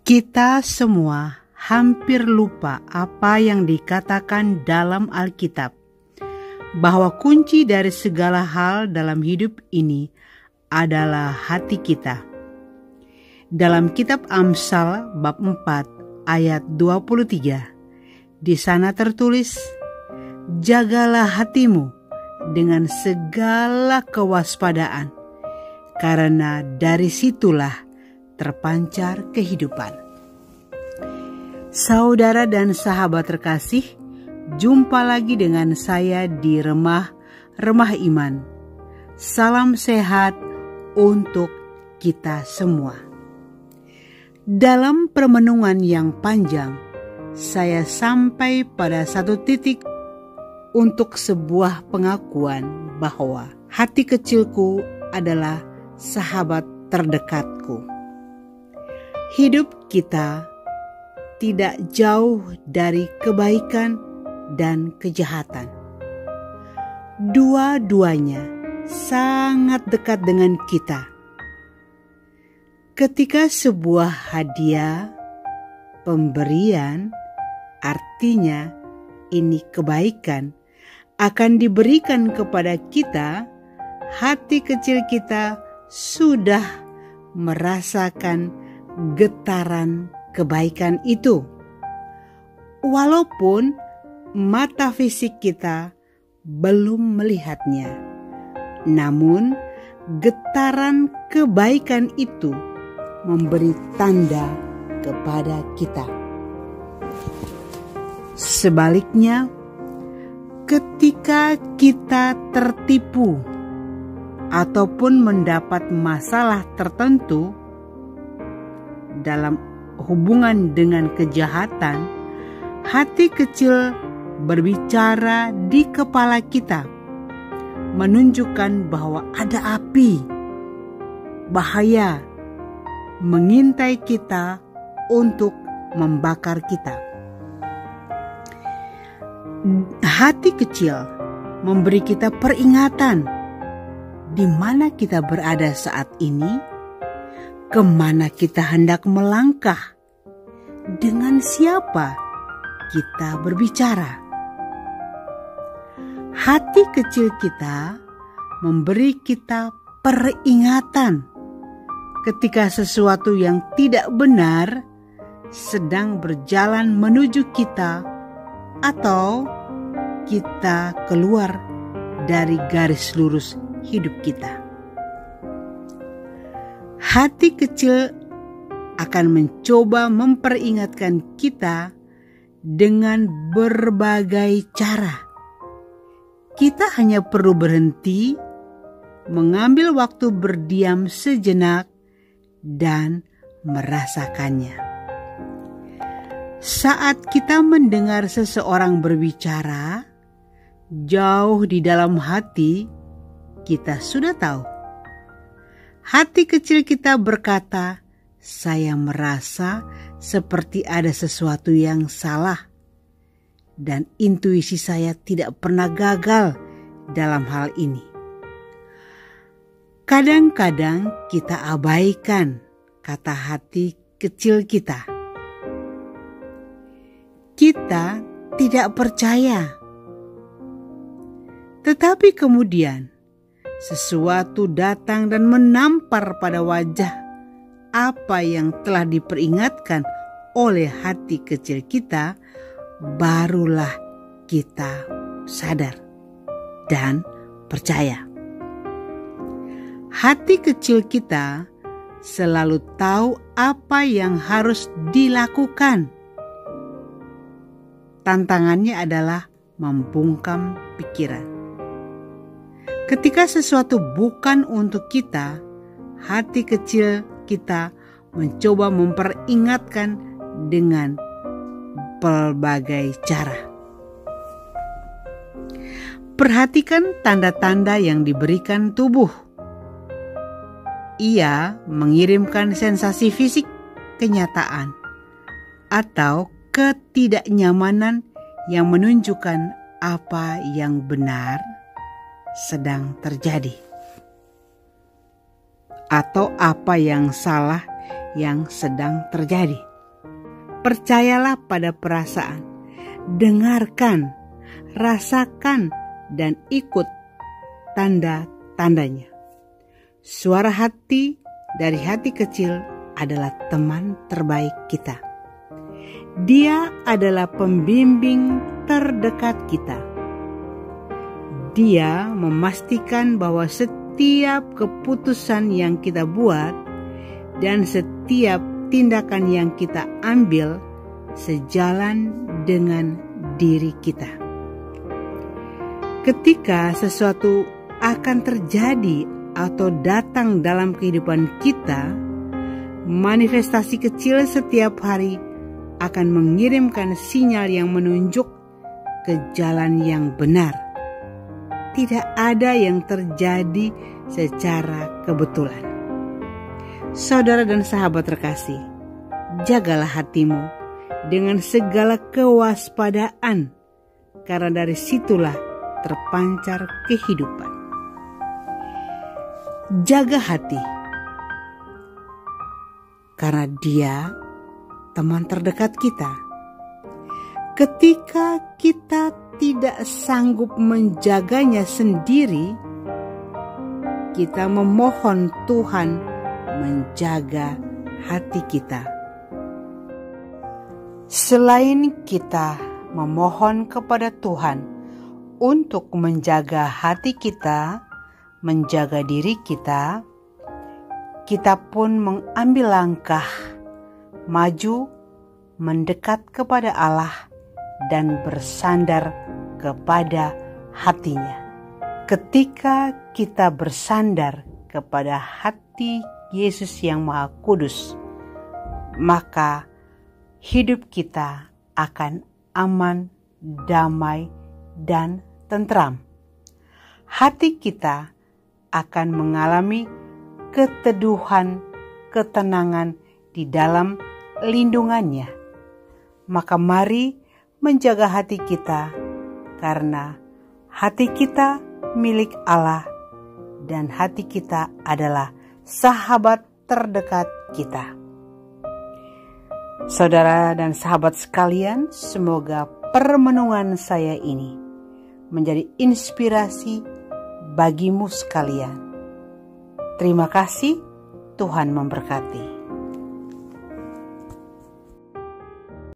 Kita semua hampir lupa apa yang dikatakan dalam Alkitab, bahwa kunci dari segala hal dalam hidup ini adalah hati kita. Dalam kitab Amsal bab 4 ayat 23, di sana tertulis, "Jagalah hatimu dengan segala kewaspadaan, karena dari situlah terpancar kehidupan." Saudara dan sahabat terkasih, jumpa lagi dengan saya di Remah Iman. Salam sehat untuk kita semua. Dalam permenungan yang panjang, saya sampai pada satu titik untuk sebuah pengakuan bahwa hati kecilku adalah sahabat terdekatku. Hidup kita tidak jauh dari kebaikan dan kejahatan. Dua-duanya sangat dekat dengan kita. Ketika sebuah hadiah, pemberian, artinya ini kebaikan, akan diberikan kepada kita, hati kecil kita sudah merasakan getaran kebaikan itu. Walaupun mata fisik kita belum melihatnya, namun getaran kebaikan itu memberi tanda kepada kita. Sebaliknya, ketika kita tertipu ataupun mendapat masalah tertentu dalam hubungan dengan kejahatan, hati kecil berbicara di kepala kita, menunjukkan bahwa ada api bahaya mengintai kita untuk membakar kita. Hati kecil memberi kita peringatan di mana kita berada saat ini, kemana kita hendak melangkah, dengan siapa kita berbicara. Hati kecil kita memberi kita peringatan ketika sesuatu yang tidak benar sedang berjalan menuju kita, atau kita keluar dari garis lurus hidup kita. Hati kecil akan mencoba memperingatkan kita dengan berbagai cara. Kita hanya perlu berhenti, mengambil waktu berdiam sejenak, dan merasakannya. Saat kita mendengar seseorang berbicara, jauh di dalam hati, kita sudah tahu. Hati kecil kita berkata, "Saya merasa seperti ada sesuatu yang salah." Dan intuisi saya tidak pernah gagal dalam hal ini. Kadang-kadang kita abaikan kata hati kecil kita. Kita tidak percaya. Tetapi kemudian sesuatu datang dan menampar pada wajah apa yang telah diperingatkan oleh hati kecil kita, barulah kita sadar dan percaya. Hati kecil kita selalu tahu apa yang harus dilakukan. Tantangannya adalah membungkam pikiran. Ketika sesuatu bukan untuk kita, hati kecil kita mencoba memperingatkan dengan berbagai cara. Perhatikan tanda-tanda yang diberikan tubuh. Ia mengirimkan sensasi fisik kenyataan atau ketidaknyamanan yang menunjukkan apa yang benar sedang terjadi, atau apa yang salah yang sedang terjadi. Percayalah pada perasaan, dengarkan, rasakan, dan ikut tanda-tandanya. Suara hati dari hati kecil adalah teman terbaik kita. Dia adalah pembimbing terdekat kita. Dia memastikan bahwa setiap keputusan yang kita buat dan setiap tindakan yang kita ambil sejalan dengan diri kita. Ketika sesuatu akan terjadi atau datang dalam kehidupan kita, manifestasi kecil setiap hari akan mengirimkan sinyal yang menunjuk ke jalan yang benar. Tidak ada yang terjadi secara kebetulan. Saudara dan sahabat terkasih, jagalah hatimu dengan segala kewaspadaan, karena dari situlah terpancar kehidupan. Jaga hati, karena dia teman terdekat kita. Ketika kita tidak sanggup menjaganya sendiri, kita memohon Tuhan menjaga hati kita. Selain kita memohon kepada Tuhan untuk menjaga hati kita, menjaga diri kita, kita pun mengambil langkah maju mendekat kepada Allah dan bersandar kepada hatinya. Ketika kita bersandar kepada hati Yesus yang Maha Kudus, maka hidup kita akan aman, damai, dan tentram. Hati kita akan mengalami keteduhan, ketenangan di dalam lindungannya. Maka mari menjaga hati kita, karena hati kita milik Allah dan hati kita adalah sahabat terdekat kita. Saudara dan sahabat sekalian, semoga permenungan saya ini menjadi inspirasi bagimu sekalian. Terima kasih, Tuhan memberkati.